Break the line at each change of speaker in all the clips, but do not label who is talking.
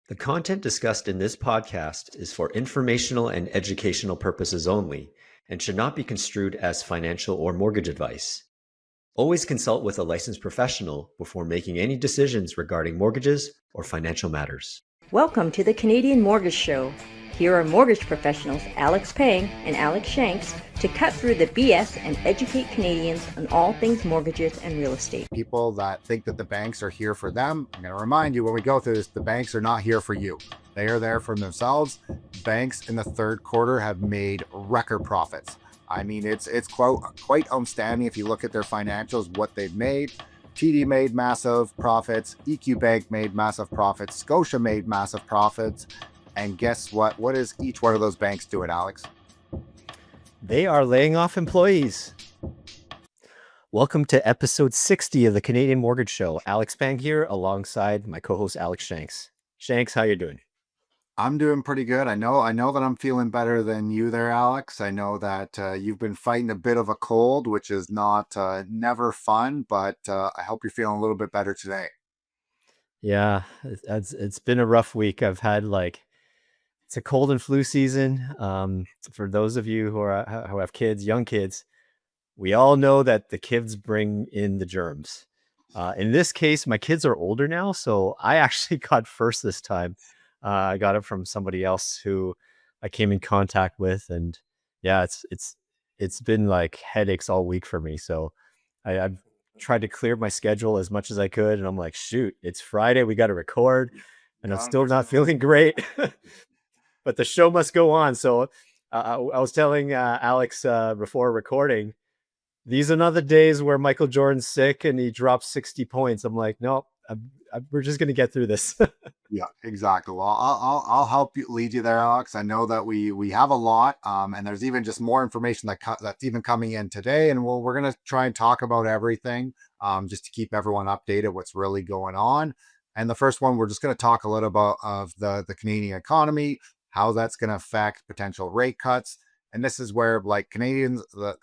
The content discussed in this podcast is for informational and educational purposes only and should not be construed as financial or mortgage advice. Always consult with a licensed professional before making any decisions regarding mortgages or financial matters.
Welcome to the Canadian Mortgage Show. Here are mortgage professionals Alex Pang and Alex Shanks to cut through the BS and educate Canadians on all things mortgages and real estate.
People that think that the banks are here for them, I'm going to remind you when we go through this, the banks are not here for you. They are there for themselves. Banks in the third quarter have made record profits. I mean, it's quite outstanding if you look at their financials, what they've made. TD made massive profits. EQ Bank made massive profits. Scotia made massive profits. And guess what? What is each one of those banks doing, Alex?
They are laying off employees. Welcome to episode 60 of the Canadian Mortgage Show. Alex Pang here alongside my co-host Alex Shanks. Shanks, how you doing?
I'm doing pretty good. I know that I'm feeling better than you there, Alex. I know that you've been fighting a bit of a cold, which is not never fun, but I hope you're feeling a little bit better today.
Yeah, it's been a rough week. I've had it's a cold and flu season. For those of you who have kids, young kids, we all know that the kids bring in the germs. In this case, my kids are older now, so I actually got first this time. I got it from somebody else who I came in contact with, and yeah, it's been like headaches all week for me. So I've tried to clear my schedule as much as I could, and I'm like, shoot, it's Friday, we got to record, and I'm still not feeling great. But the show must go on. So I was telling Alex before recording, these are not the days where Michael Jordan's sick and he drops 60 points. I'm like, no, we're just going to get through this.
Yeah, exactly. Well, I'll help you lead you there, Alex. I know that we have a lot, and there's even just more information that's even coming in today, and we're gonna try and talk about everything, just to keep everyone updated what's really going on. And the first one, we're just gonna talk a little about of the Canadian economy, how that's gonna affect potential rate cuts. And this is where the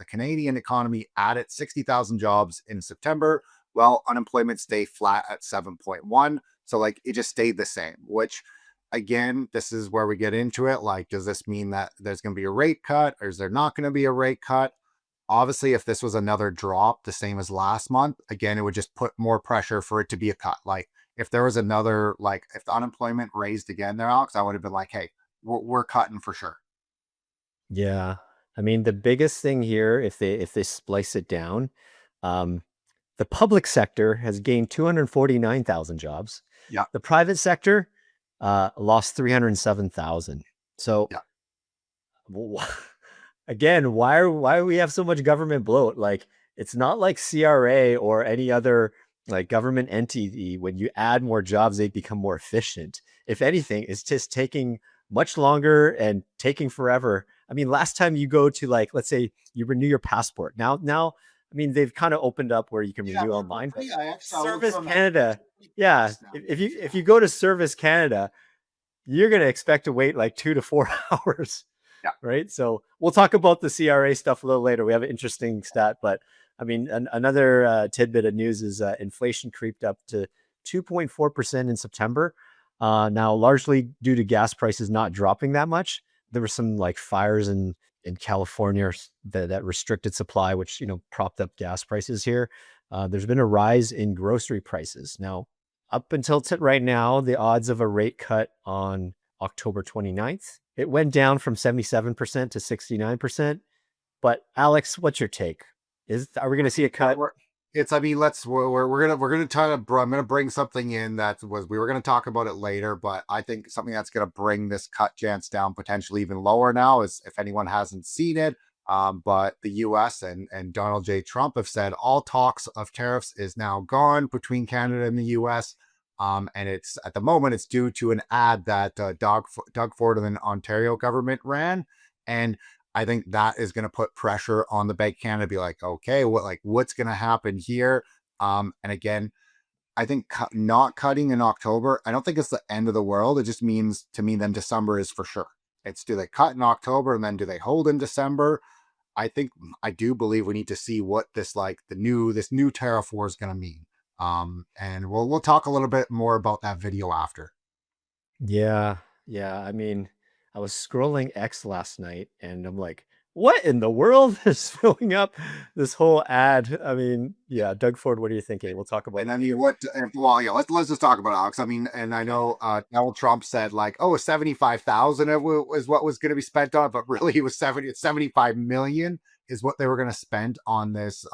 Canadian economy added 60,000 jobs in September, while unemployment stayed flat at 7.1. So it just stayed the same, which again, this is where we get into it. Does this mean that there's going to be a rate cut, or is there not going to be a rate cut? Obviously, if this was another drop, the same as last month, again, it would just put more pressure for it to be a cut. If there was another, if the unemployment raised again there, Alex, I would have been like, hey, we're cutting for sure.
Yeah. I mean, the biggest thing here, if they splice it down, the public sector has gained 249,000 jobs.
Yeah.
The private sector lost 307,000. So
yeah.
Again, why do we have so much government bloat? It's not like CRA or any other government entity. When you add more jobs, they become more efficient. If anything, it's just taking much longer and taking forever. I mean, last time you go to let's say you renew your passport. Now, I mean, they've kind of opened up where you can renew online. Service Canada. Yeah. If you go to Service Canada, you're going to expect to wait 2 to 4 hours.
Yeah.
Right. So we'll talk about the CRA stuff a little later. We have an interesting stat, but I mean, another tidbit of news is inflation creeped up to 2.4% in September. Now, largely due to gas prices not dropping that much. There were some fires in California that restricted supply, which, propped up gas prices here. There's been a rise in grocery prices. Now, up until right now, the odds of a rate cut on October 29th, it went down from 77% to 69%. But Alex, what's your take? Are we going to see a cut?
We're gonna try to. I'm gonna bring something in we were gonna talk about it later, but I think something that's gonna bring this cut chance down potentially even lower now is, if anyone hasn't seen it, but the U.S. and Donald J. Trump have said all talks of tariffs is now gone between Canada and the U.S. And it's at the moment it's due to an ad that Doug Ford of the Ontario government ran, and I think that is going to put pressure on the Bank of Canada to be like, okay, what's going to happen here? And again, I think not cutting in October, I don't think it's the end of the world. It just means to me then December is for sure. It's, do they cut in October and then do they hold in December? I do believe we need to see what this new tariff war is going to mean. And we'll talk a little bit more about that video after.
Yeah, yeah. I mean, I was scrolling X last night and I'm like, what in the world is filling up this whole ad? I mean, yeah, Doug Ford, what are you thinking? We'll talk about.
And I mean, well, yeah, let's just talk about Alex. I mean, and I know Donald Trump said like, oh, 75,000 is what was going to be spent on, but really it was 75 million is what they were going to spend on this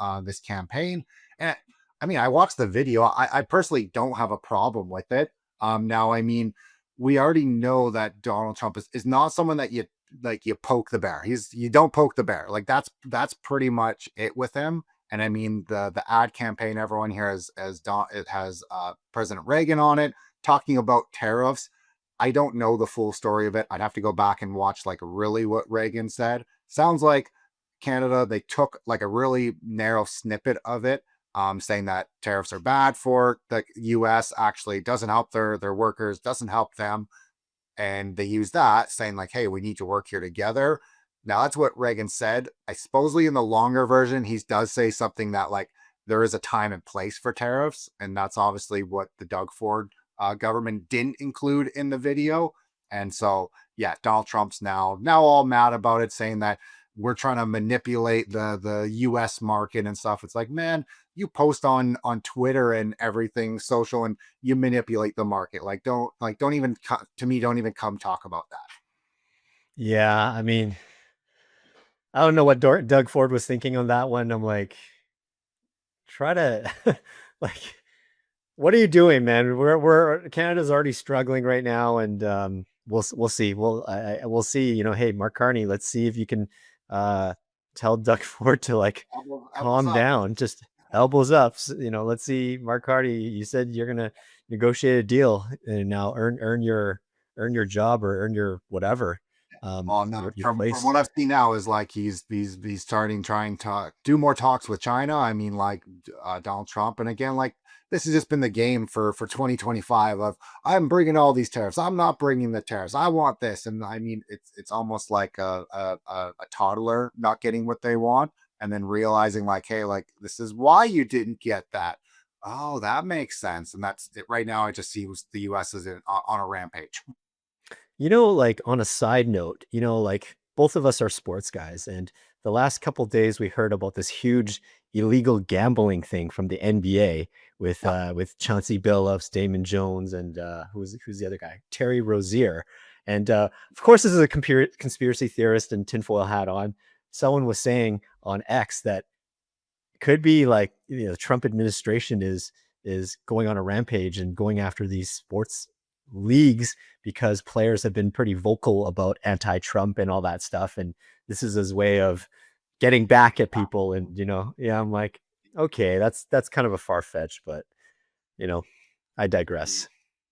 campaign. And I mean, I watched the video. I personally don't have a problem with it. Now, I mean, we already know that Donald Trump is not someone that you poke the bear. You don't poke the bear. Like that's pretty much it with him. And I mean, the ad campaign, everyone here it has President Reagan on it talking about tariffs. I don't know the full story of it. I'd have to go back and watch like really what Reagan said. Sounds like Canada, they took like a really narrow snippet of it, saying that tariffs are bad for the US, actually doesn't help their workers, doesn't help them. And they use that saying like, hey, we need to work here together. Now that's what Reagan said. I supposedly in the longer version, he does say something that like there is a time and place for tariffs, and that's obviously what the Doug Ford government didn't include in the video. And so yeah, Donald Trump's now all mad about it, saying that we're trying to manipulate the US market and stuff. It's like, man, you post on Twitter and everything social and you manipulate the market. Don't even to me, don't even come talk about that.
Yeah, I mean, I don't know what Doug Ford was thinking on that one. I'm like, try to like, what are you doing, man? We're Canada's already struggling right now, and we'll see. We'll see. You know, hey, Mark Carney, let's see if you can tell Doug Ford to like
Elbows
calm
up.
down, just elbows up. You know, let's see, Mark Carney. You said you're gonna negotiate a deal, and now earn your job or earn your whatever.
Well, no,
Your
from
place.
what I've seen now is like he's starting trying to do more talks with China. I mean, like Donald Trump, and again, like this has just been the game for 2025 of I'm bringing all these tariffs. I'm not bringing the tariffs. I want this, and I mean, it's almost like a toddler not getting what they want, and then realizing like, hey, like this is why you didn't get that. Oh, that makes sense, and that's it. Right now, I just see the U.S. is on a rampage.
You know, like on a side note, you know, like both of us are sports guys, and the last couple days we heard about this huge illegal gambling thing from the NBA
Yeah,
with Chauncey Billups, Damon Jones, and who's the other guy, Terry Rozier. And of course, this is a conspiracy theorist and tinfoil hat on. Someone was saying on X that could be like, you know, the Trump administration is going on a rampage and going after these sports leagues because players have been pretty vocal about anti-Trump and all that stuff, and this is his way of getting back at people. And you know, yeah, I'm like, okay, that's kind of a far fetch, but you know, I
yeah.
digress.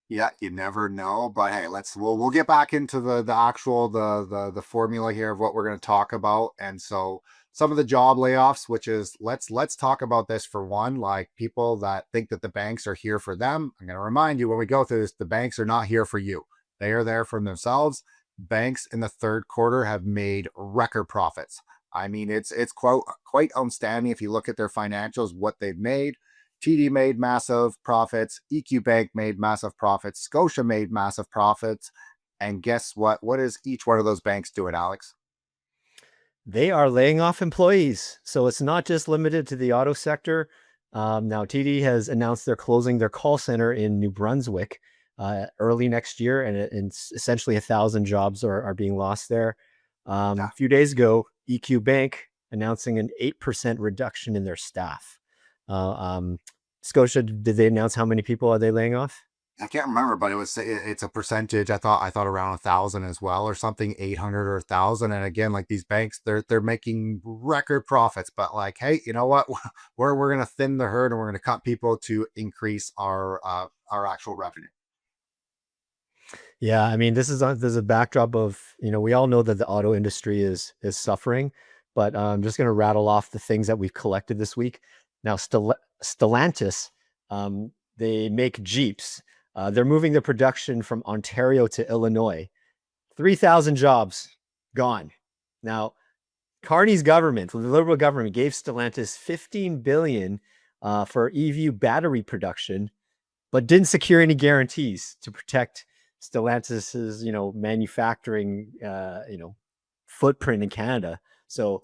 Yeah, you never know, but hey, we'll get back into the actual the formula here of what we're going to talk about. And so some of the job layoffs, which is let's talk about this for one, like people that think that the banks are here for them. I'm going to remind you when we go through this, the banks are not here for you. They are there for themselves. Banks in the third quarter have made record profits. I mean, it's quite outstanding if you look at their financials, what they've made. TD made massive profits. EQ Bank made massive profits. Scotia made massive profits. And guess what? What is each one of those banks doing, Alex?
They are laying off employees. So it's not just limited to the auto sector. Now, TD has announced they're closing their call center in New Brunswick early next year, and essentially 1,000 jobs are being lost there.
Yeah,
A few days ago, EQ Bank announcing an 8% reduction in their staff. Scotia, did they announce how many people are they laying off?
I can't remember, but it's a percentage. I thought around 1,000 as well, or something 800 or 1,000. And again, like these banks, they're making record profits. But like, hey, you know what? We're gonna thin the herd and we're gonna cut people to increase our actual revenue.
Yeah, I mean, there's a backdrop of, you know, we all know that the auto industry is suffering, but I'm just going to rattle off the things that we've collected this week. Now, Stellantis, they make Jeeps. They're moving their production from Ontario to Illinois. 3,000 jobs gone. Now, Carney's government, the Liberal government, gave Stellantis 15 billion for EV battery production, but didn't secure any guarantees to protect Stellantis's, manufacturing, footprint in Canada. So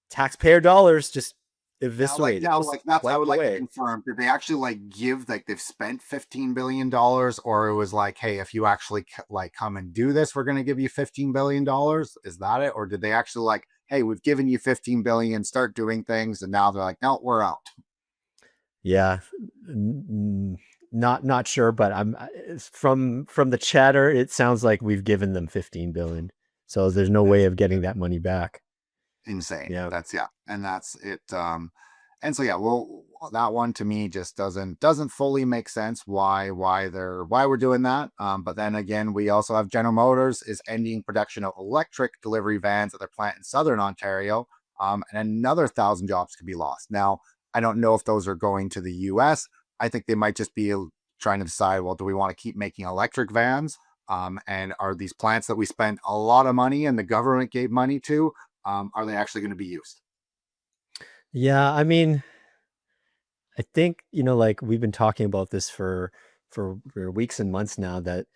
taxpayer dollars just eviscerated, just
That's I
wiped
would like to
away.
confirm. Did they actually like give like they've spent $15 billion, or it was like, hey, if you actually like come and do this, we're going to give you $15 billion? Is that it, or did they actually like, hey, we've given you 15 billion, start doing things, and now they're like, no, we're out.
Yeah, not sure, but from the chatter, it sounds like we've given them 15 billion. So there's no way of getting that money back.
Insane.
Yeah.
And that's it. And so yeah, well, that one to me just doesn't fully make sense why we're doing that. But then again, we also have General Motors is ending production of electric delivery vans at their plant in southern Ontario. And another 1,000 jobs could be lost. Now, I don't know if those are going to the US. I think they might just be trying to decide, well, do we want to keep making electric vans? And are these plants that we spent a lot of money and the government gave money to, are they actually going to be used?
Yeah, I mean, I think, like we've been talking about this for weeks and months now, that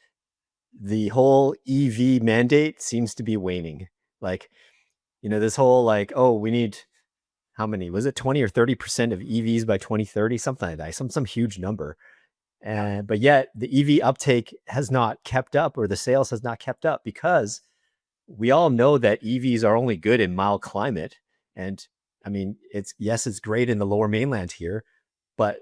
the whole EV mandate seems to be waning. Like, this whole like, oh, we need how many? Was it 20 or 30% of EVs by 2030? Something like that. Some huge number.
Yeah.
But yet the EV uptake has not kept up, or the sales has not kept up, because we all know that EVs are only good in mild climate. And I mean, it's great in the lower mainland here, but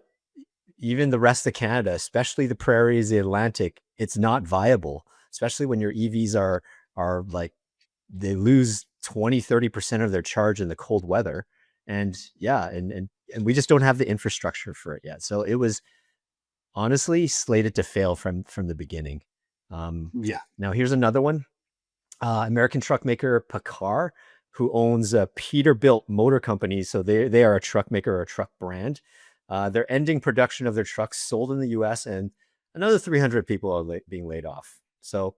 even the rest of Canada, especially the prairies, the Atlantic, it's not viable, especially when your EVs are like, they lose 20-30% of their charge in the cold weather. And yeah, and we just don't have the infrastructure for it yet. So it was honestly slated to fail from the beginning.
Yeah.
Now here's another one. American truck maker Paccar, who owns Peterbilt Motor Company. So they are a truck maker or a truck brand. They're ending production of their trucks sold in the US, and another 300 people are being laid off. So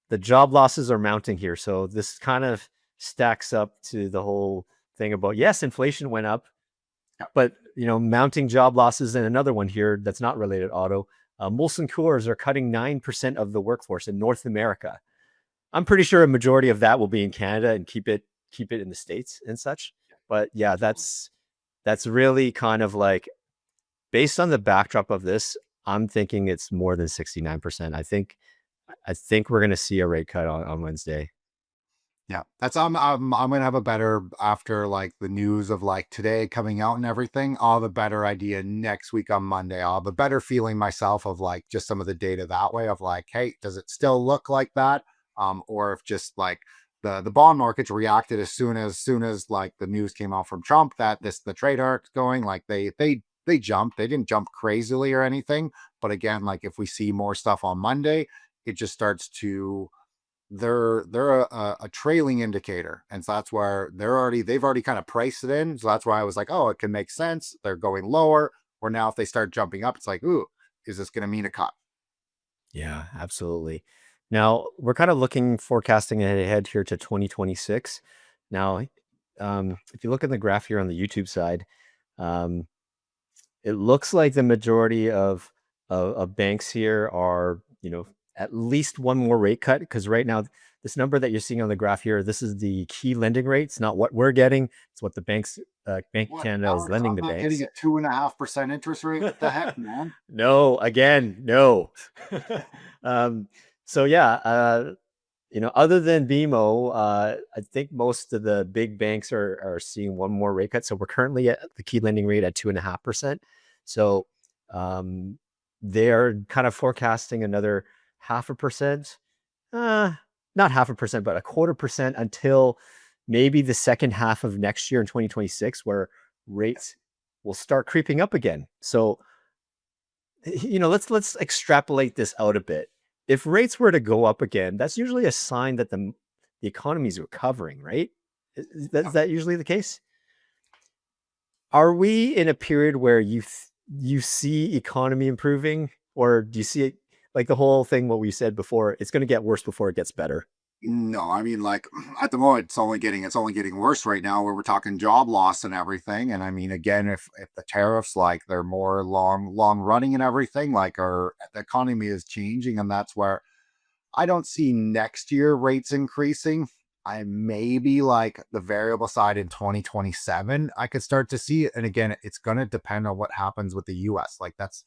the job losses are mounting here. So this kind of stacks up to the whole thing about, yes, inflation went up, but mounting job losses. And another one here that's not related to auto. Molson Coors are cutting 9% of the workforce in North America. I'm pretty sure a majority of that will be in Canada and keep it in the States and such. But yeah, that's really kind of like, based on the backdrop of this, I'm thinking it's more than 69%. I think we're going to see a rate cut on Wednesday.
Yeah, that's I'm gonna have a better, after like the news of like today coming out and everything. I'll have a better idea next week on Monday. I'll have a better feeling myself of like just some of the data that way of like, hey, does it still look like that? Or if just like the bond markets reacted as soon as like the news came out from Trump that the trade arc's going, like they jumped. They didn't jump crazily or anything, but again, like if we see more stuff on Monday, it just starts to, they're a trailing indicator, and so that's where they've already kind of priced it in. So that's why I was like, oh, it can make sense. They're going lower, or now if they start jumping up, it's like, ooh, is this going to mean a cut?
Yeah, absolutely. Now we're kind of forecasting ahead here to 2026. Now, if you look at the graph here on the YouTube side, um, it looks like the majority of banks here are, at least one more rate cut, because right now this number that you're seeing on the graph here, this is the key lending rates, not what we're getting. It's what the banks, Bank of
What?
Canada
Now
is lending
I'm
the
not getting
banks.
a 2.5% interest rate. What the heck, man?
No, again, no. So yeah, other than BMO, I think most of the big banks are seeing one more rate cut. So we're currently at the key lending rate at 2.5%. So they're kind of forecasting another 0.5%, not 0.5%, but 1/4% until maybe the second half of next year in 2026, where rates will start creeping up again. So, let's extrapolate this out a bit. If rates were to go up again, that's usually a sign that the economy is recovering, right? Is that usually the case? Are we in a period where you see economy improving, or do you see it like the whole thing what we said before? It's going to get worse before it gets better.
No, I mean, like at the moment, it's only getting worse right now, where we're talking job loss and everything. And I mean, again, if the tariffs, like, they're more long running and everything, like, our the economy is changing, and that's where I don't see next year rates increasing. I maybe, like, the variable side in 2027, I could start to see it. And again, it's going to depend on what happens with the US. Like, it's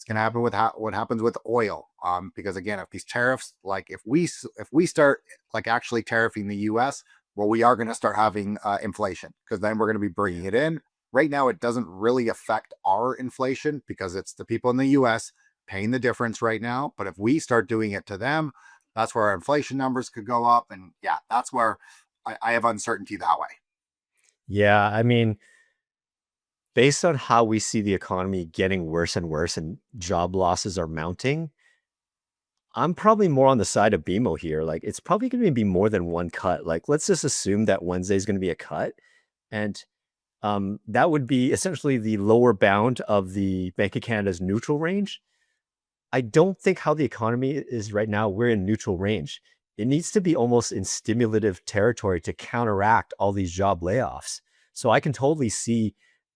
going to happen with what happens with oil. Because again, if these tariffs, like, if we start, like, actually tariffing the US, well, we are going to start having inflation, because then we're going to be bringing it in. Right now, it doesn't really affect our inflation because it's the people in the US paying the difference right now. But if we start doing it to them, that's where our inflation numbers could go up. And yeah, that's where I have uncertainty that way.
Yeah, I mean, based on how we see the economy getting worse and worse and job losses are mounting, I'm probably more on the side of BMO here. Like, it's probably going to be more than one cut. Like, let's just assume that Wednesday is going to be a cut, and that would be essentially the lower bound of the Bank of Canada's neutral range. I don't think how the economy is right now, we're in neutral range. It needs to be almost in stimulative territory to counteract all these job layoffs. So I can totally see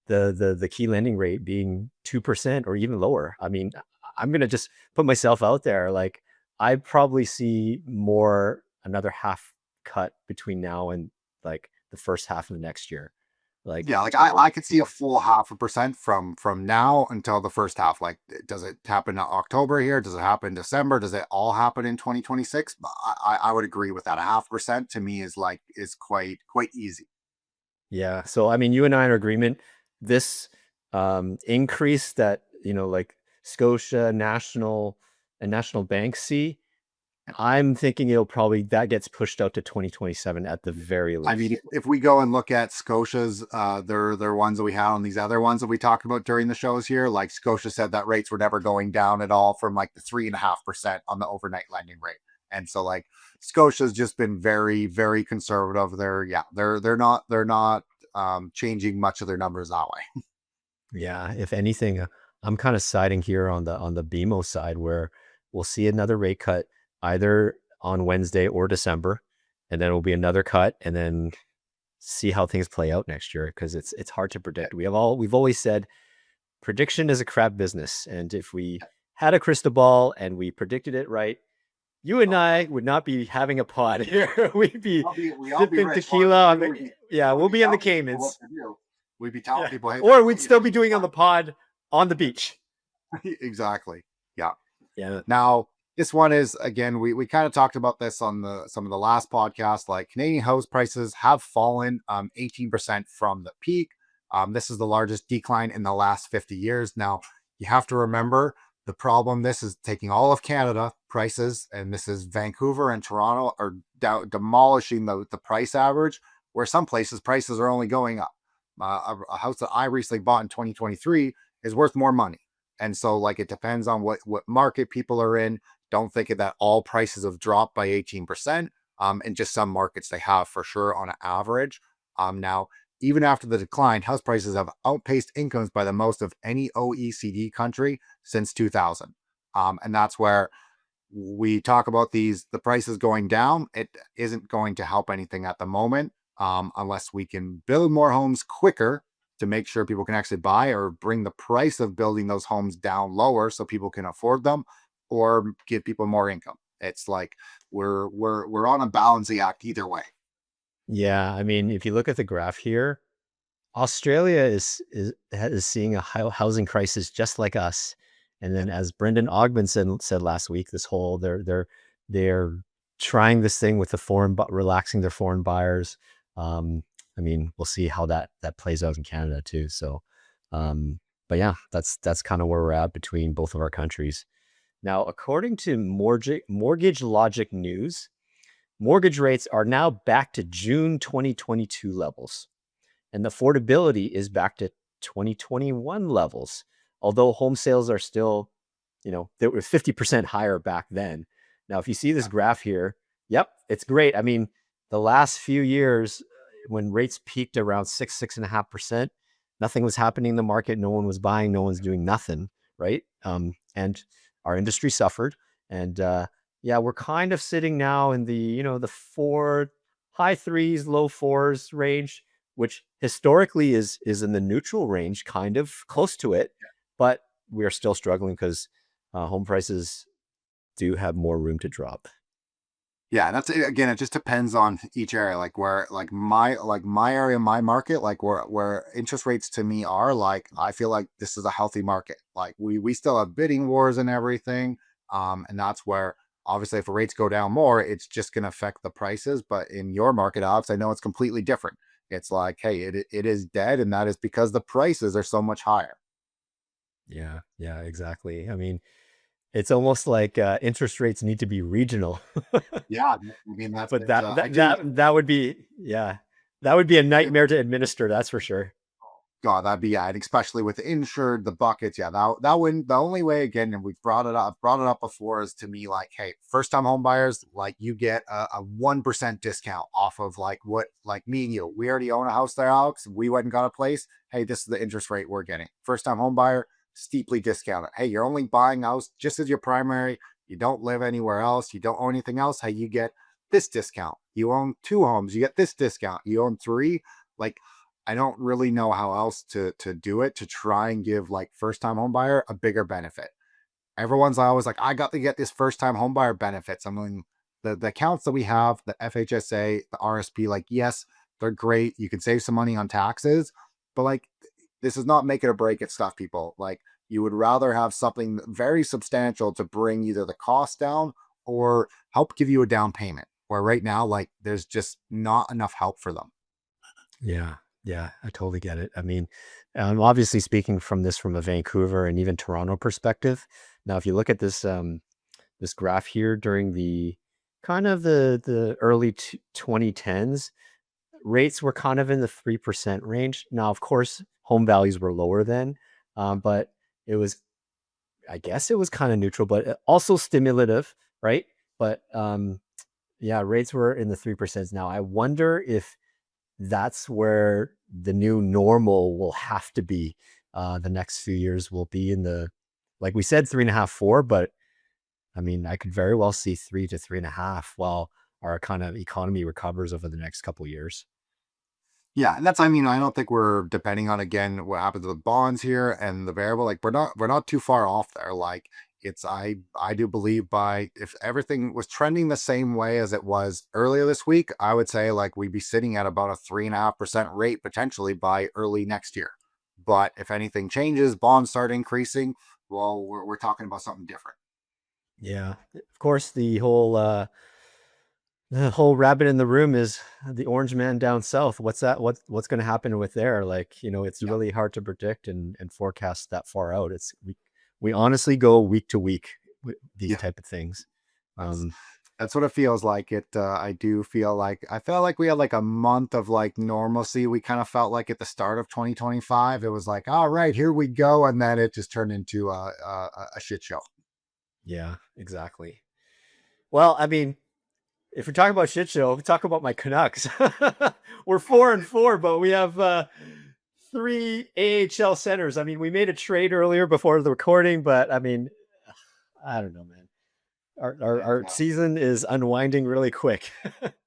the key lending rate being 2% or even lower. I mean, I'm gonna just put myself out there. Like, I probably see more another half cut between now and like the first half of the next year. Like,
Yeah, like I could see a full 0.5% from now until the first half. Like, does it happen in October here? Does it happen in December? Does it all happen in 2026? I would agree with that. 0.5% to me is, like, is quite easy.
yeah. So I mean, you and I are in agreement. This increase that, like Scotia, National, and National Bank see, I'm thinking it'll probably that gets pushed out to 2027 at the very
I mean,
least.
if we go and look at Scotia's, their ones that we had on these other ones that we talked about during the shows here, like, Scotia said that rates were never going down at all from, like, the 3.5% on the overnight lending rate. And so, like, Scotia's just been very conservative. They're not changing much of their numbers that way.
Yeah, if anything, I'm kind of siding here on the BMO side where we'll see another rate cut either on Wednesday or December, and then it'll be another cut, and then see how things play out next year because it's hard to predict. We've always said prediction is a crap business, and if we had a crystal ball and we predicted it right, you and I would not be having a pod here. We'd be
We all be
sipping
rich. What
tequila on
we
the
would be
yeah,
would
we'll
be
be on the
telling people what
Caymans.
to do. We'd be telling
Yeah.
people, hey,
Or we'd
this
still
is
be doing on the pod on the beach.
exactly. Yeah.
Yeah.
Now, this one is, again, we kind of talked about this on the some of the last podcasts. Like, Canadian house prices have fallen 18% from the peak. This is the largest decline in the last 50 years. Now, you have to remember the problem. This is taking all of Canada prices, and this is Vancouver and Toronto are demolishing the price average, where some places prices are only going up. A house that I recently bought in 2023 is worth more money. And so, like, it depends on what market people are in. Don't think that all prices have dropped by 18%. In just some markets they have, for sure, on an average. Now, even after the decline, house prices have outpaced incomes by the most of any OECD country since 2000. And that's where we talk about the prices going down. It isn't going to help anything at the moment, unless we can build more homes quicker to make sure people can actually buy, or bring the price of building those homes down lower so people can afford them, or give people more income. It's like we're on a balancing act either way.
Yeah. I mean, if you look at the graph here, Australia is seeing a housing crisis just like us. And then, as Brendan Ogden said last week, this whole they're trying this thing with the relaxing their foreign buyers. I mean, we'll see how that plays out in Canada too. So, but yeah, that's kind of where we're at between both of our countries. Now, according to Mortgage Logic News, mortgage rates are now back to June 2022 levels, and affordability is back to 2021 levels. Although home sales are still, they were 50% higher back then. Now, if you see this graph here, yep, it's great. I mean, the last few years, when rates peaked around 6.5%, nothing was happening in the market. No one was buying. No one's doing nothing, right? And our industry suffered. And yeah, we're kind of sitting now in the, the high threes, low fours range, which historically is in the neutral range, kind of close to it, but we're still struggling because home prices do have more room to drop.
Yeah, that's it. Again, it just depends on each area. Like where my area, my market, like where interest rates to me are, like I feel like this is a healthy market. Like we still have bidding wars and everything. And that's where obviously if rates go down more, it's just gonna affect the prices. But in your market, Alex, I know it's completely different. It's like, hey, it is dead, and that is because the prices are so much higher.
Yeah, yeah, exactly. I mean, it's almost like interest rates need to be regional.
Yeah, I mean that's
But
it.
that
I
that
do.
that would be, yeah, that would be a nightmare to administer, that's for sure.
God, that'd be yeah, and especially with the insured, the buckets, yeah, that wouldn't the only way again, and we've brought it up before is to me like, hey, first time home buyers, like you get a 1% discount off of like what like me and you. We already own a house there, Alex. We went and got a place. Hey, this is the interest rate we're getting. First time home buyer, steeply discounted. Hey, you're only buying a house just as your primary, you don't live anywhere else, you don't own anything else. Hey, you get this discount. You own two homes, you get this discount. You own three, like I don't really know how else to do it to try and give like first time home buyer a bigger benefit. Everyone's always like, I got to get this first time home buyer benefits. I mean, the accounts that we have, the FHSA, the RSP, like yes, they're great. You can save some money on taxes, but like this is not make it or break it stuff, people. Like you would rather have something very substantial to bring either the cost down or help give you a down payment. Where right now, like there's just not enough help for them.
Yeah, yeah, I totally get it. I mean, I'm obviously speaking from a Vancouver and even Toronto perspective. Now, if you look at this graph here during the kind of the early 2010s, rates were kind of in the 3% range. Now, of course, home values were lower then, but it was, I guess it was kind of neutral, but also stimulative, right? But yeah, rates were in the 3% now. I wonder if that's where the new normal will have to be. The next few years will be in the, like we said, 3.5, 4, but I mean, I could very well see 3 to 3.5 while our kind of economy recovers over the next couple years.
Yeah, and that's I mean, I don't think we're depending on again what happens with bonds here and the variable. Like we're not too far off there. Like it's I do believe by if everything was trending the same way as it was earlier this week, I would say like we'd be sitting at about a 3.5% rate potentially by early next year. But if anything changes, bonds start increasing, well, we're talking about something different.
Yeah. Of course, the whole rabbit in the room is the orange man down south. What's that? What's going to happen with there? Like, it's
Yeah.
really hard to predict and forecast that far out. We honestly go week to week with these
Yeah.
type of things.
That's
Um,
that's what it feels like. I do feel like I felt like we had like a month of like normalcy. We kind of felt like at the start of 2025, it was like, all right, here we go, and then it just turned into a shit show.
yeah, exactly. Well, I mean, if we're talking about shit show, talk about my Canucks. We're 4-4, but we have three AHL centers. I mean, we made a trade earlier before the recording, but I mean, I don't know, man. Our
Yeah,
season is unwinding really quick.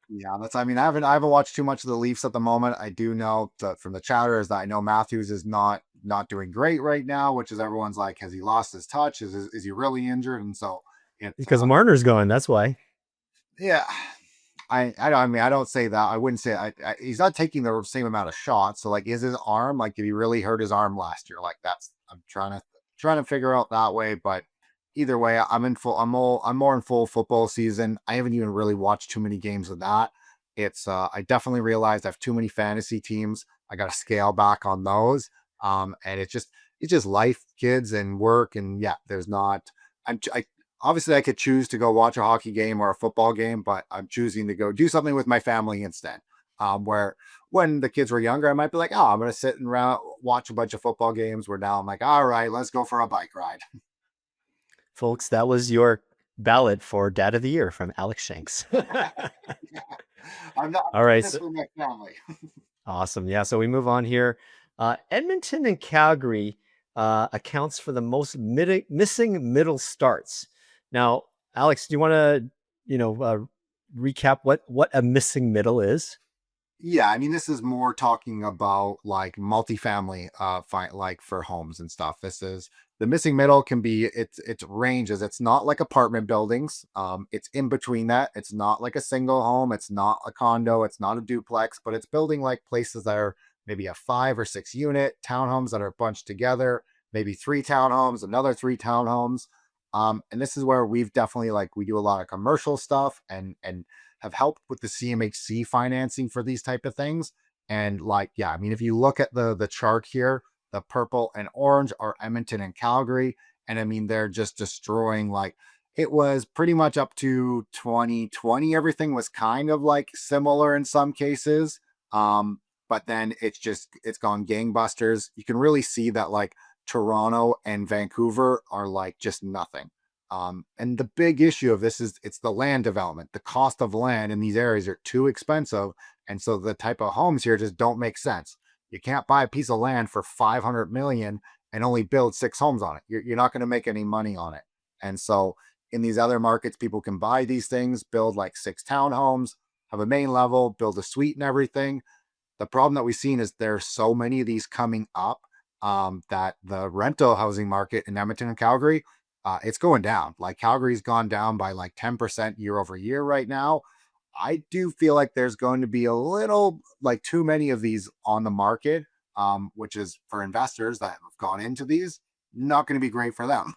yeah. That's. I mean, I haven't watched too much of the Leafs at the moment. I do know that from the chatters that I know Matthews is not doing great right now, which is everyone's like, has he lost his touch? Is he really injured? And so it's
Because Marner's going. That's why.
yeah. I mean I don't say that. I wouldn't say he's not taking the same amount of shots. So like is his arm like did he really hurt his arm last year? Like that's I'm trying to figure out that way. But either way, I'm more in full football season. I haven't even really watched too many games of that. It's I definitely realized I have too many fantasy teams. I got to scale back on those. And it's just life, kids, and work, and yeah, there's not. I obviously I could choose to go watch a hockey game or a football game, but I'm choosing to go do something with my family instead. Where when the kids were younger, I might be like, oh, I'm going to sit and watch a bunch of football games. Where now I'm like, all right, let's go for a bike ride.
Folks, that was your ballot for Dad of the Year from Alex Shanks.
I'm
All
doing
right.
this for my family.
Awesome. Yeah. So we move on here. Edmonton and Calgary accounts for the most missing middle starts. Now, Alex, do you want to, recap what a missing middle is?
Yeah, I mean, this is more talking about like multifamily, like for homes and stuff. This is the missing middle can be it's ranges. It's not like apartment buildings. It's in between that. It's not like a single home. It's not a condo. It's not a duplex, but it's building like places that are maybe a 5 or 6 unit townhomes that are bunched together. Maybe three townhomes, another three townhomes. And this is where we've definitely like we do a lot of commercial stuff and have helped with the CMHC financing for these type of things. And like, yeah, I mean, if you look at the chart here, the purple and orange are Edmonton and Calgary. And I mean, they're just destroying like it was pretty much up to 2020. Everything was kind of like similar in some cases. But then it's gone gangbusters. You can really see that like Toronto and Vancouver are like just nothing. And the big issue of this is it's the land development. The cost of land in these areas are too expensive. And so the type of homes here just don't make sense. You can't buy a piece of land for 500 million and only build 6 homes on it. You're not going to make any money on it. And so in these other markets, people can buy these things, build like 6 townhomes, have a main level, build a suite and everything. The problem that we've seen is there's so many of these coming up that the rental housing market in Edmonton and Calgary, it's going down. Like Calgary's gone down by like 10% year over year right now. I do feel like there's going to be a little like too many of these on the market, which is for investors that have gone into these, not going to be great for them.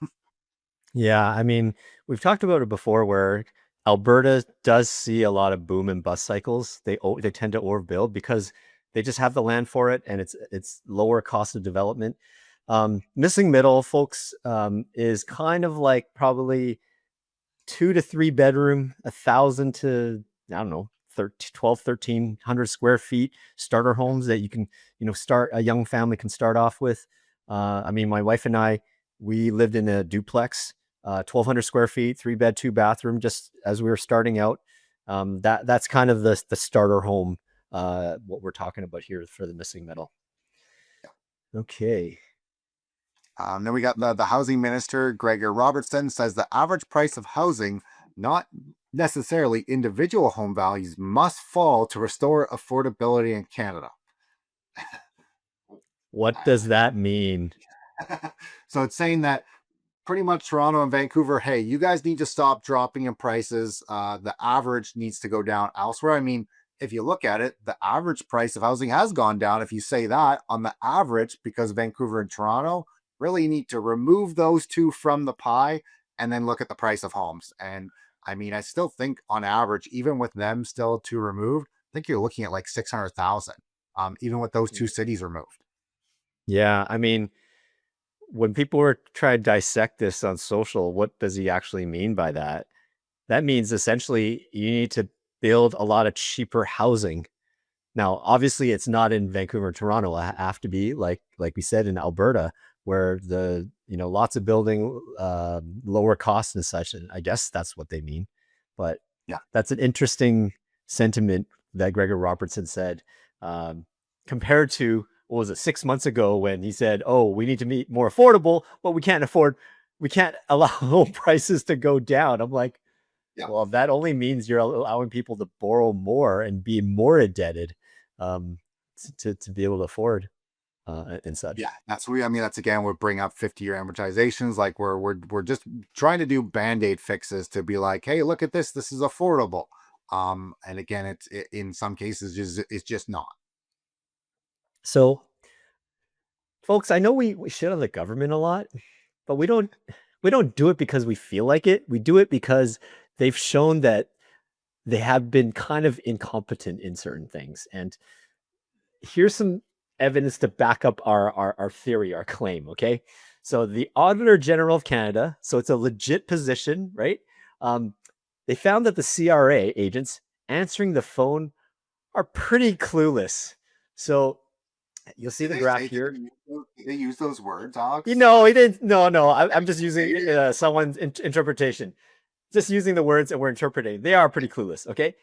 Yeah, I mean, we've talked about it before where Alberta does see a lot of boom and bust cycles. They tend to overbuild because they just have the land for it, and it's lower cost of development. Missing middle, folks, is kind of like probably 2 to 3 bedroom, 1,000 to, I don't know, 1,300 square feet starter homes that you can, start a young family can start off with. I mean, my wife and I, we lived in a duplex, 1,200 square feet, 3 bed, 2 bathroom, just as we were starting out. That's kind of the starter home, what we're talking about here for the missing middle. Okay.
Then we got the housing minister, Gregor Robertson, says the average price of housing, not necessarily individual home values, must fall to restore affordability in Canada.
What does that mean?
So it's saying that pretty much Toronto and Vancouver, hey, you guys need to stop dropping in prices. The average needs to go down elsewhere. I mean, if you look at it, the average price of housing has gone down. If you say that on the average, because Vancouver and Toronto really need to remove those two from the pie and then look at the price of homes. And I mean, I still think on average, even with them still two removed, I think you're looking at like 600,000, even with those two cities removed.
Yeah, I mean, when people were trying to dissect this on social, what does he actually mean by that? That means essentially you need to build a lot of cheaper housing. Now, obviously, it's not in Vancouver and Toronto. It have to be like we said in Alberta, where the lots of building, lower costs and such. And I guess that's what they mean. But
Yeah.
that's an interesting sentiment that Gregor Robertson said, compared to what was it 6 months ago when he said, "Oh, we need to meet more affordable, but we can't allow home prices to go down." I'm like,
Yeah.
well, that only means you're allowing people to borrow more and be more indebted, to be able to afford, and such.
Yeah, I mean, that's again, we're bringing up 50-year amortizations. Like we're just trying to do band-aid fixes to be like, hey, look at this. This is affordable. And again, in some cases it's just not.
So, folks, I know we shit on the government a lot, but we don't do it because we feel like it. We do it because they've shown that they have been kind of incompetent in certain things. And here's some evidence to back up our theory, our claim. Okay. So the Auditor General of Canada, so it's a legit position, right? They found that the CRA agents answering the phone are pretty clueless. So you'll see the graph here.
They use those words, Alex?
He didn't. No. I'm just using someone's interpretation. Just using the words that we're interpreting. They are pretty clueless. Okay.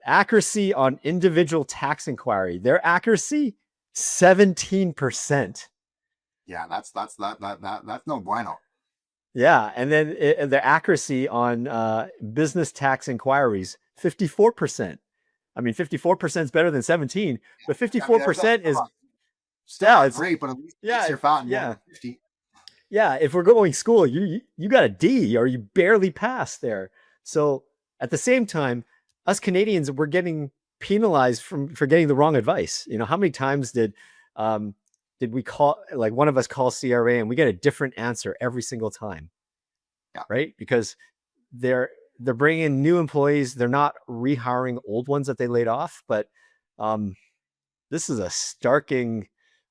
Accuracy on individual tax inquiry. Their accuracy, 17%.
Yeah, that's no bueno.
Yeah, and then the accuracy on business tax inquiries, 54%. I mean, 54% is better than 17, but
I mean, that's
54%
come
is,
on. Still
yeah,
not
it's,
great, but at least
yeah,
you're fountain more
yeah,
than 50.
yeah. If we're going school, you got a D or you barely passed there. So at the same time, us Canadians, we're getting penalized for getting the wrong advice. You know, how many times um, did we call, like one of us call CRA and we get a different answer every single time,
Yeah.
right? Because they're they're bringing in new employees. They're not rehiring old ones that they laid off. But um, this is a starking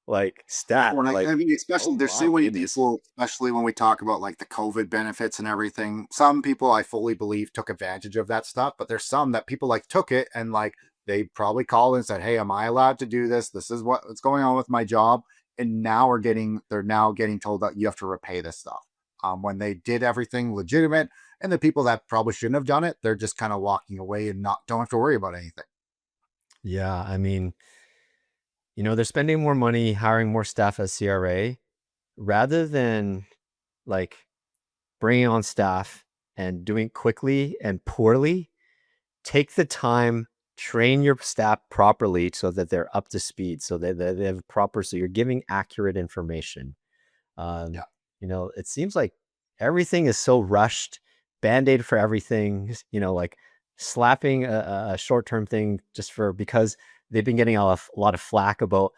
like stat.
Well,
Like,
I mean,
oh
especially there's
my
so many
goodness.
people, especially when we talk about like the COVID benefits and everything. Some people I fully believe took advantage of that stuff, but there's some that people like took it and like they probably called and said, "Hey, am I allowed to do this? This is what's going on with my job." And now they're now getting told that you have to repay this stuff. When they did everything legitimate, and the people that probably shouldn't have done it, they're just kind of walking away and not don't have to worry about anything.
Yeah, I mean, they're spending more money hiring more staff as CRA rather than like bringing on staff and doing it quickly and poorly. Take the time, train your staff properly so that they're up to speed, so that they have proper, so you're giving accurate information. Um,
Yeah.
it seems like everything is so rushed, band-aid for everything, like slapping a short-term thing just because they've been getting a lot of flack about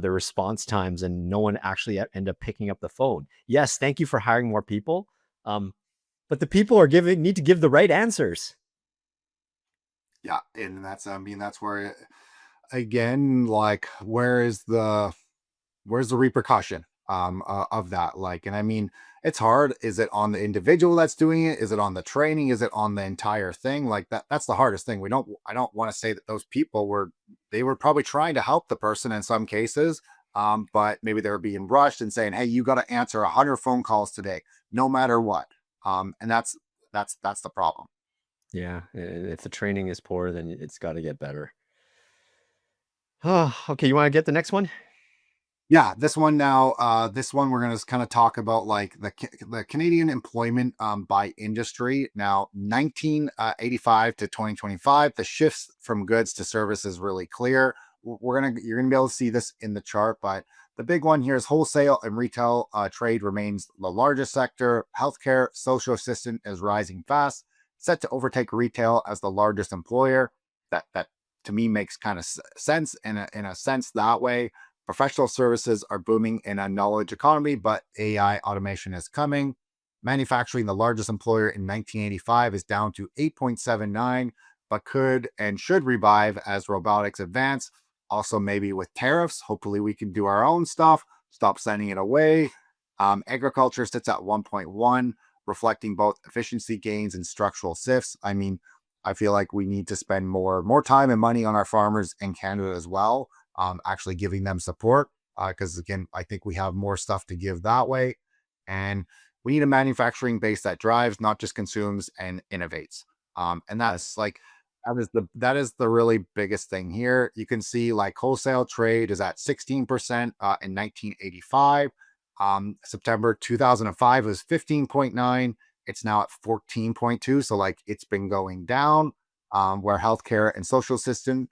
the response times and no one actually end up picking up the phone. Yes, thank you for hiring more people. But the people need to give the right answers.
Yeah, and that's I mean that's where again like where's the repercussion of that, like, and I mean it's hard. Is it on the individual that's doing it? Is it on the training? Is it on the entire thing? Like that's the hardest thing. I don't want to say that those people were probably trying to help the person in some cases, but maybe they were being rushed and saying, hey, you got to answer 100 phone calls today no matter what. And that's the problem.
Yeah, if the training is poor, then it's got to get better. Oh, okay, you want to get the next one?
Yeah, this one now. This one we're gonna kind of talk about like the Canadian employment by industry. Now, 1985 to 2025, the shifts from goods to services really clear. You're gonna be able to see this in the chart, but the big one here is wholesale and retail trade remains the largest sector. Healthcare, social assistant is rising fast, set to overtake retail as the largest employer. That to me makes kind of sense in a sense that way. Professional services are booming in a knowledge economy, but AI automation is coming. Manufacturing, the largest employer in 1985, is down to 8.79, but could and should revive as robotics advance. Also, maybe with tariffs, hopefully we can do our own stuff, stop sending it away. Agriculture sits at 1.1, reflecting both efficiency gains and structural shifts. I mean, I feel like we need to spend more time and money on our farmers in Canada as well, actually giving them support. Because again, I think we have more stuff to give that way. And we need a manufacturing base that drives, not just consumes and innovates. And that's like, that is the really biggest thing here. You can see like wholesale trade is at 16% in 1985. September 2005 was 15.9. It's now at 14.2. So like it's been going down. Where healthcare and social system,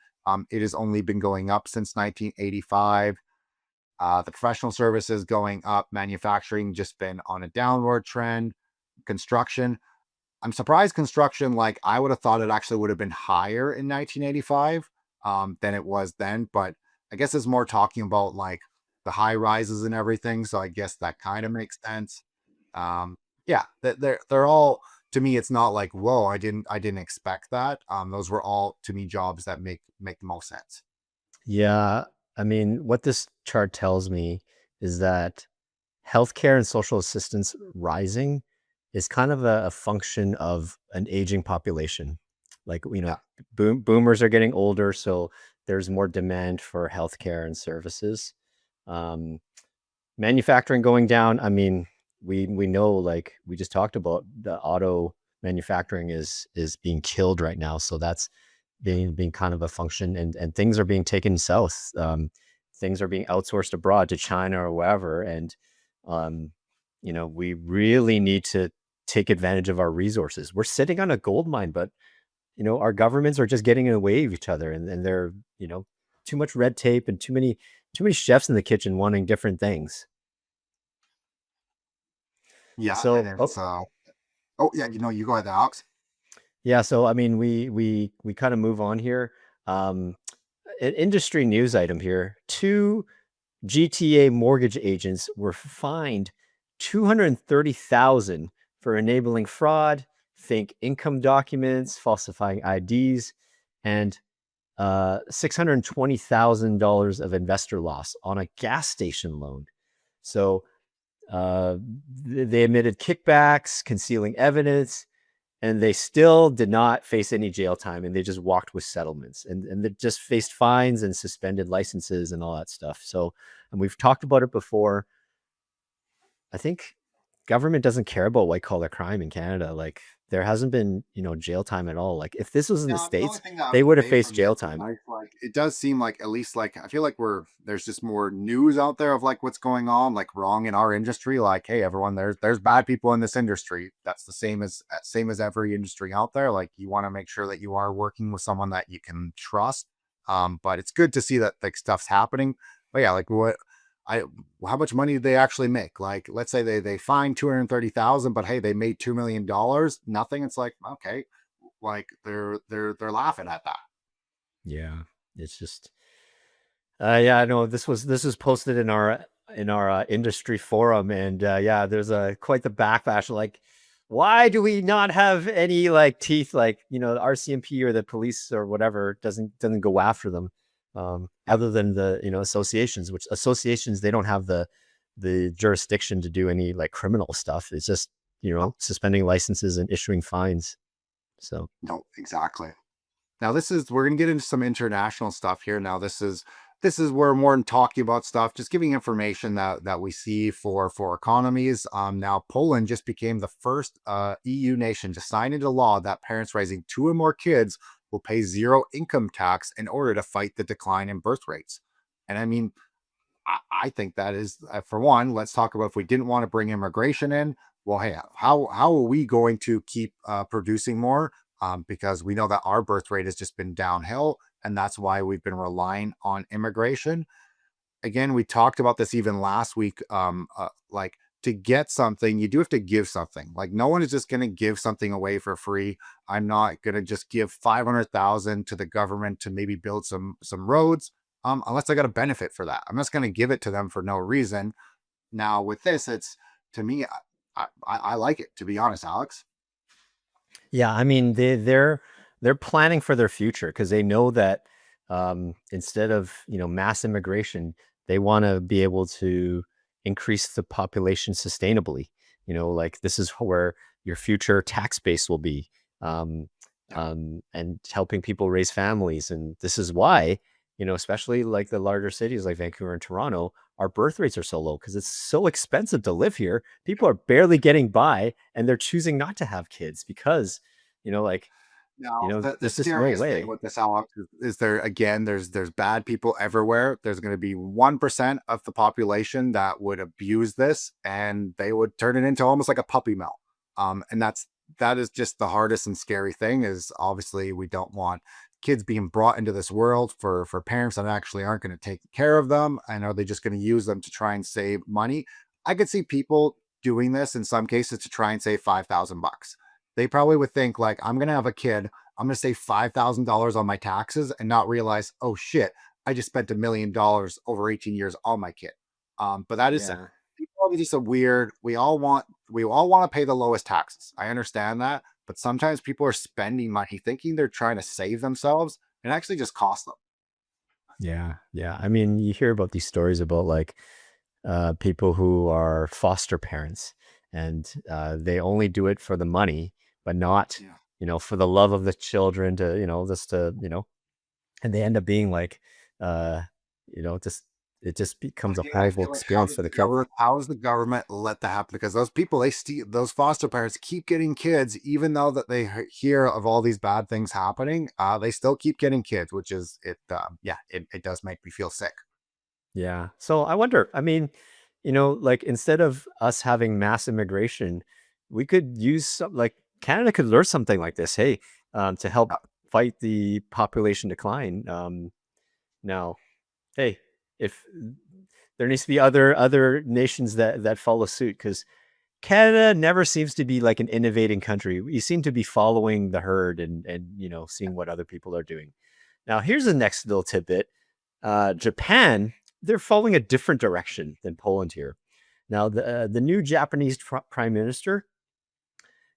it has only been going up since 1985. The professional services going up, manufacturing just been on a downward trend. Construction, I'm surprised construction, like I would have thought it actually would have been higher in 1985 than it was then, but I guess it's more talking about like the high rises and everything. So I guess that kind of makes sense. Um, yeah, they're all to me. It's not like whoa, I didn't expect that. Those were all to me jobs that make the most sense.
Yeah, I mean, what this chart tells me is that healthcare and social assistance rising is kind of a function of an aging population. Like,
Yeah,
boomers are getting older, so there's more demand for healthcare and services. Um, Manufacturing going down. I mean, we know, like we just talked about, the auto manufacturing is being killed right now. So that's being kind of a function, and things are being taken south. Things are being outsourced abroad to China or wherever, and um, we really need to take advantage of our resources. We're sitting on a gold mine, but our governments are just getting in the way of each other, and they're, too much red tape and too many chefs in the kitchen wanting different things.
Yeah, and
So,
it's oh yeah, you go ahead, Alex.
yeah, so I mean, we kind of move on here. Um, an industry news item here: two GTA mortgage agents were fined 230,000 for enabling fraud, fake income documents, falsifying IDs, and $620,000 of investor loss on a gas station loan. So they admitted kickbacks, concealing evidence, and they still did not face any jail time, and they just walked with settlements, and they just faced fines and suspended licenses and all that stuff. So, and we've talked about it before. I think government doesn't care about white collar crime in Canada. Like, there hasn't been, jail time at all. Like, if this was in the
Now, the only
States,
thing that I
they
would
would have
say
faced
from this
jail
is
time.
like it does seem like, at least like, I feel like there's just more news out there of like what's going on, like wrong in our industry. Like, hey, everyone, there's bad people in this industry. That's the same as every industry out there. Like, you want to make sure that you are working with someone that you can trust. But it's good to see that like stuff's happening. But yeah, like I how much money did they actually make? Like, let's say they fined 230,000, but hey, they made $2 million. Nothing. It's like, okay, like they're laughing at that.
Yeah, it's just yeah, I know this was posted in our industry forum, and yeah, there's a quite the backlash. Like, why do we not have any like teeth? Like, the RCMP or the police or whatever doesn't go after them,
Yep.
other than the associations. Which associations, they don't have the jurisdiction to do any like criminal stuff. It's just
No,
suspending licenses and issuing fines. So
no, exactly. Now we're gonna get into some international stuff here. Now this is where more than talking about stuff, just giving information that we see for economies. Now Poland just became the first EU nation to sign into law that parents raising two or more kids will pay zero income tax in order to fight the decline in birth rates. And I mean, I think that is, for one, let's talk about, if we didn't want to bring immigration in, well, hey, how are we going to keep producing more? Because we know that our birth rate has just been downhill, and that's why we've been relying on immigration. Again, we talked about this even last week. Like, to get something, you do have to give something. Like, no one is just going to give something away for free. I'm not going to just give 500,000 to the government to maybe build some roads, unless I got a benefit for that. I'm just going to give it to them for no reason. Now with this, it's, to me, I like it, to be honest, Alex.
yeah, I mean, they're planning for their future because they know that instead of mass immigration, they want to be able to increase the population sustainably. Like, this is where your future tax base will be, um,
Yeah.
and helping people raise families. And this is why, especially like the larger cities like Vancouver and Toronto, our birth rates are so low because it's so expensive to live here. People are barely getting by, and they're choosing not to have kids because, like,
Now, the
there's just no
scariest thing
way.
with this, Alex, is there again. There's bad people everywhere. There's going to be 1% of the population that would abuse this, and they would turn it into almost like a puppy mill. And that is just the hardest and scary thing. Is obviously we don't want kids being brought into this world for parents that actually aren't going to take care of them, and are they just going to use them to try and save money? I could see people doing this in some cases to try and save $5,000. They probably would think like, I'm gonna have a kid, I'm gonna save $5,000 on my taxes and not realize, oh shit, I just spent $1 million over 18 years on my kid. But that is,
Yeah.
people are just a weird. We all want to pay the lowest taxes. I understand that, but sometimes people are spending money thinking they're trying to save themselves and actually just cost them.
Yeah. Yeah. I mean, you hear about these stories about like people who are foster parents, and they only do it for the money, but not,
Yeah.
for the love of the children to, just to, and they end up being like, uh, just it just
But
becomes a
again, I
horrible
feel like, how
experience
does
for
the
the kids.
government how does the government let that happen? Because those people, those foster parents keep getting kids, even though that they hear of all these bad things happening. They still keep getting kids, which is it. Yeah, it does make me feel sick.
Yeah. So I wonder, I mean, like instead of us having mass immigration, we could use some like Canada could learn something like this. Hey, to help fight the population decline. Now, hey, if there needs to be other nations that follow suit, because Canada never seems to be like an innovating country. We seem to be following the herd and seeing what other people are doing. Now, here's the next little tidbit. Japan, they're following a different direction than Poland here. Now, the new Japanese prime minister,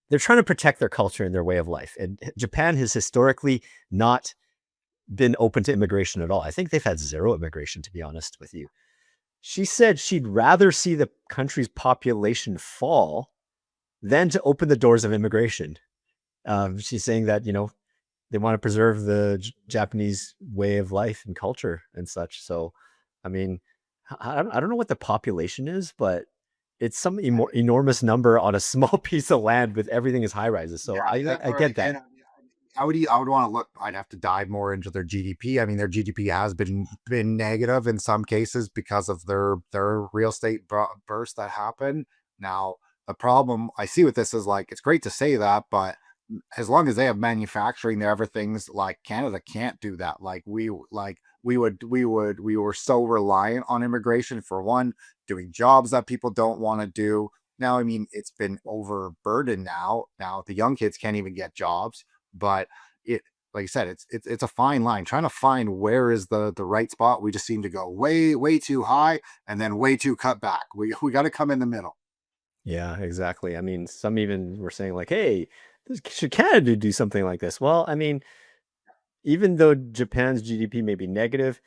they're trying to protect their culture and their way of life. And Japan has historically not been open to immigration at all. I think they've had zero immigration, to be honest with you. She said she'd rather see the country's population fall than to open the doors of immigration. She's saying that, they want to preserve the Japanese way of life and culture and such. So, I mean, I don't know what the population is, but it's some enormous number on a small piece of land with everything is high rises. So I get that.
I would want to look. I'd have to dive more into their GDP. I mean, their GDP has been negative in some cases because of their real estate burst that happened. Now, the problem I see with this is like it's great to say that, but as long as they have manufacturing there, everything's like Canada can't do that. Like we were so reliant on immigration for one, doing jobs that people don't want to do. Now, I mean, it's been overburdened now. Now the young kids can't even get jobs, but it, like I said, it's a fine line trying to find where is the right spot. We just seem to go way too high and then way too cut back. We got to come in the middle.
Yeah, exactly. I mean, some even were saying like, hey, should Canada do something like this? Well, I mean, even though Japan's GDP may be negative,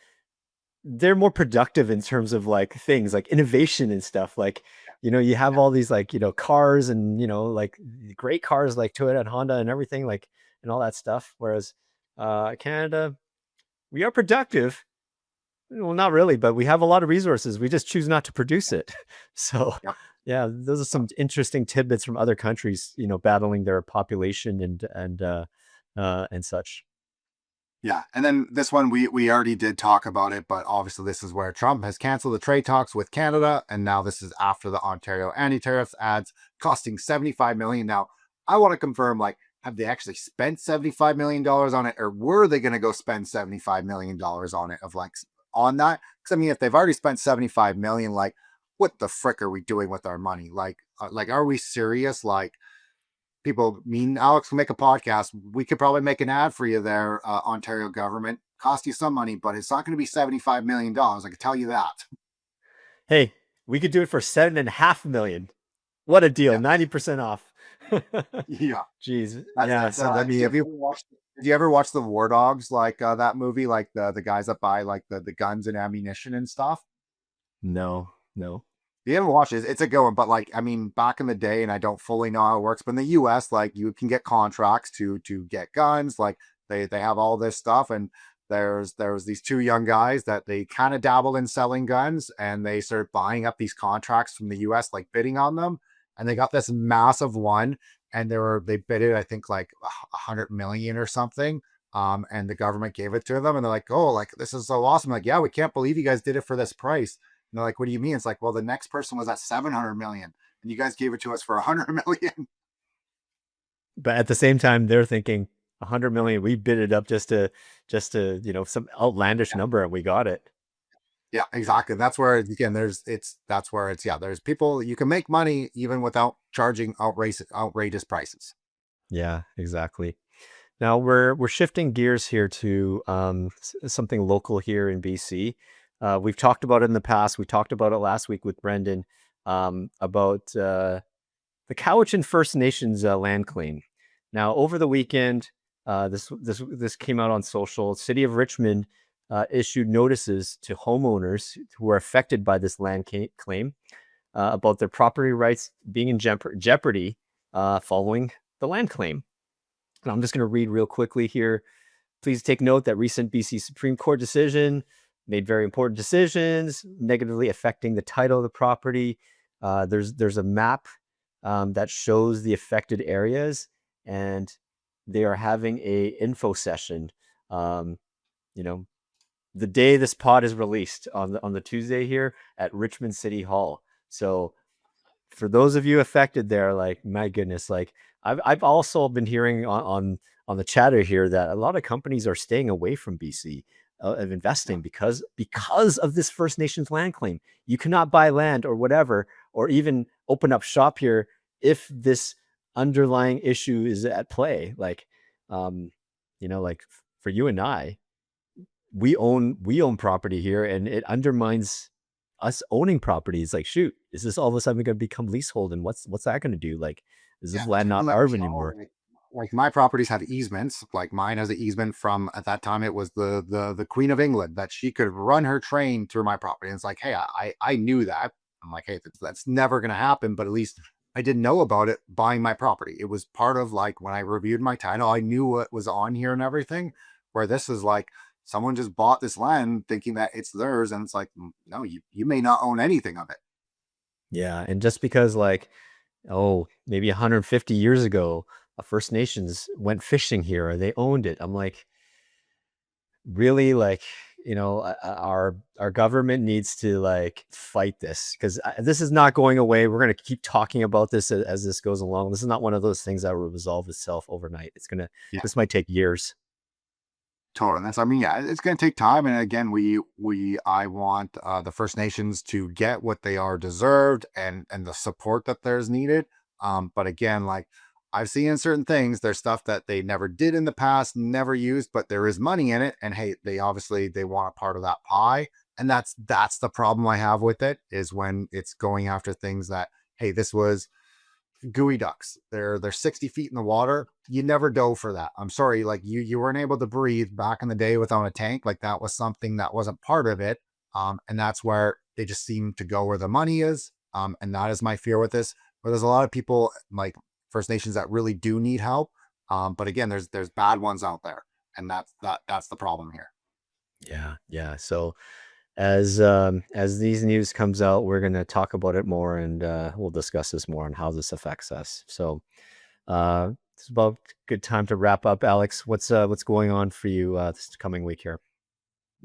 they're more productive in terms of like things like innovation and stuff. Like, you have all these like, cars and, like great cars like Toyota and Honda and everything like, and all that stuff. Whereas Canada, we are productive. Well, not really, but we have a lot of resources. We just choose not to produce it. So, yeah, those are some interesting tidbits from other countries, battling their population and such.
Yeah, and then this one we already did talk about it, but obviously this is where Trump has canceled the trade talks with Canada, and now this is after the Ontario anti-tariffs ads costing $75 million. Now, I want to confirm, like, have they actually spent $75 million on it, or were they going to go spend $75 million on it on that? Because I mean, if they've already spent $75 million, like, what the frick are we doing with our money? Like, are we serious? Like, Alex will make a podcast. We could probably make an ad for you there, Ontario government. Cost you some money, but it's not going to be $75 million. I can tell you that.
Hey, we could do it for $7.5 million. What a deal! 90% off.
Yeah.
Jeez.
Did you ever watch the War Dogs, like that movie, like the guys that buy like the guns and ammunition and stuff?
No.
You haven't watched it, it's a good one, but like, I mean, back in the day, and I don't fully know how it works, but in the US, like you can get contracts to get guns, like they have all this stuff, and there's these two young guys that they kind of dabble in selling guns, and they started buying up these contracts from the US, like bidding on them, and they got this massive one, and they bid it, I think like 100 million or something. And the government gave it to them, and they're like, oh, like this is so awesome. Like, yeah, we can't believe you guys did it for this price. And they're like, what do you mean? It's like, well, the next person was at 700 million and you guys gave it to us for 100 million.
But at the same time, they're thinking 100 million. We bid it up just to some outlandish number, and we got it.
Yeah, exactly. That's where again, there's people, you can make money even without charging outrageous prices.
Yeah, exactly. Now we're shifting gears here to something local here in BC. We've talked about it in the past. We talked about it last week with Brendan about the Cowichan First Nations land claim. Now, over the weekend, this came out on social. City of Richmond issued notices to homeowners who are affected by this land claim about their property rights being in jeopardy following the land claim. And I'm just going to read real quickly here. Please take note that recent BC Supreme Court decision made very important decisions negatively affecting the title of the property. There's a map that shows the affected areas, and they are having a info session. The day this pod is released on the Tuesday here at Richmond City Hall. So for those of you affected there, like, my goodness, like, I've also been hearing on the chatter here that a lot of companies are staying away from BC of
Yeah.
investing because of this First Nations land claim. You cannot buy land or whatever, or even open up shop here if this underlying issue is at play. Like, um, like for you and I, we own property here, and it undermines us owning properties. Like, shoot, is this all of a sudden going to become leasehold, and what's that going to do? Like, is this
Yeah,
land not
and let
ours
me know.
anymore?
Like my properties have easements. Like mine has an easement from at that time it was the Queen of England that she could run her train through my property. And it's like, hey, I knew that. I'm like, hey, that's never gonna happen. But at least I didn't know about it buying my property. It was part of like when I reviewed my title, I knew what was on here and everything. Where this is like someone just bought this land thinking that it's theirs, and it's like, no, you may not own anything of it.
Yeah, and just because, like, oh, maybe 150 years ago, a First Nations went fishing here or they owned it. I'm like, really? Like, our government needs to, like, fight this, because this is not going away. We're going to keep talking about this as this goes along. This is not one of those things that will resolve itself overnight.
Yeah.
This might take years.
Totally. And that's, I mean, yeah, it's going to take time. And again, I want the First Nations to get what they are deserved and the support that there's needed. But again, like I've seen in certain things, there's stuff that they never did in the past, never used, but there is money in it. And hey, they obviously they want a part of that pie. And that's the problem I have with it is when it's going after things that, hey, this was gooey ducks. They're 60 feet in the water. You never dove for that. I'm sorry, like you weren't able to breathe back in the day without a tank. Like that was something that wasn't part of it. And that's where they just seem to go where the money is. And that is my fear with this. But there's a lot of people like First Nations that really do need help. But again, there's bad ones out there, and that's the problem here.
Yeah, yeah. So as these news comes out, we're gonna talk about it more, and we'll discuss this more and how this affects us. So it's about good time to wrap up. Alex, what's going on for you this coming week here?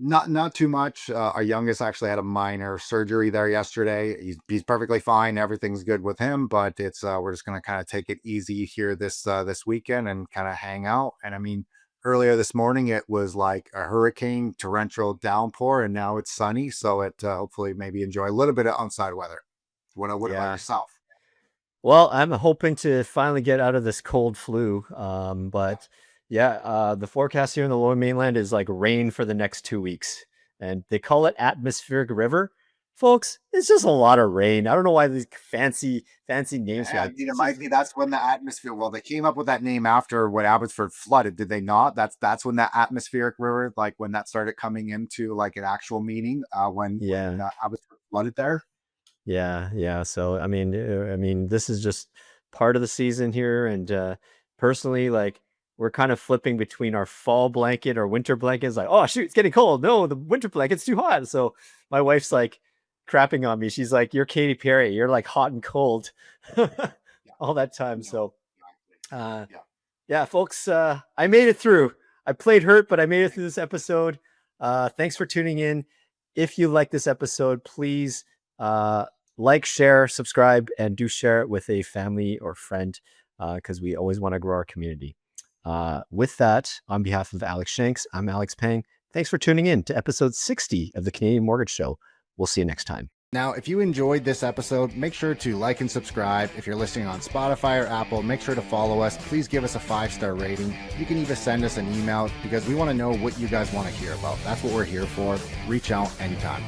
Not too much. Our youngest actually had a minor surgery there yesterday. He's perfectly fine. Everything's good with him, but it's we're just gonna kind of take it easy here this weekend and kind of hang out. And I mean, earlier this morning it was like a hurricane torrential downpour, and now it's sunny. So it hopefully maybe enjoy a little bit of outside weather. What about
Yeah.
yourself?
Well, I'm hoping to finally get out of this cold flu. But yeah, the forecast here in the lower mainland is like rain for the next 2 weeks. And they call it atmospheric river. Folks, it's just a lot of rain. I don't know why these fancy names here.
Yeah, it might be that's when the atmosphere. Well, they came up with that name after when Abbotsford flooded, did they not? That's when that atmospheric river, like when that started coming into like an actual meaning. When
Yeah.
Abbotsford flooded there.
Yeah, yeah. So I mean, this is just part of the season here, and personally, like, we're kind of flipping between our fall blanket or winter blankets. Like, oh shoot, it's getting cold. No, the winter blanket's too hot. So my wife's like crapping on me. She's like, "You're Katy Perry. You're like hot and cold
Yeah,
all that time."
no,
So uh,
yeah.
yeah, folks, I made it through. I played hurt, but I made it through this episode. Thanks for tuning in. If you like this episode, please uh, like, share, subscribe, and do share it with a family or friend, because we always want to grow our community. With that, on behalf of Alex Shanks, I'm Alex Pang. Thanks for tuning in to episode 60 of the Canadian Mortgage Show. We'll see you next time.
Now, if you enjoyed this episode, make sure to like and subscribe. If you're listening on Spotify or Apple, make sure to follow us. Please give us a 5-star rating. You can even send us an email because we want to know what you guys want to hear about. That's what we're here for. Reach out anytime.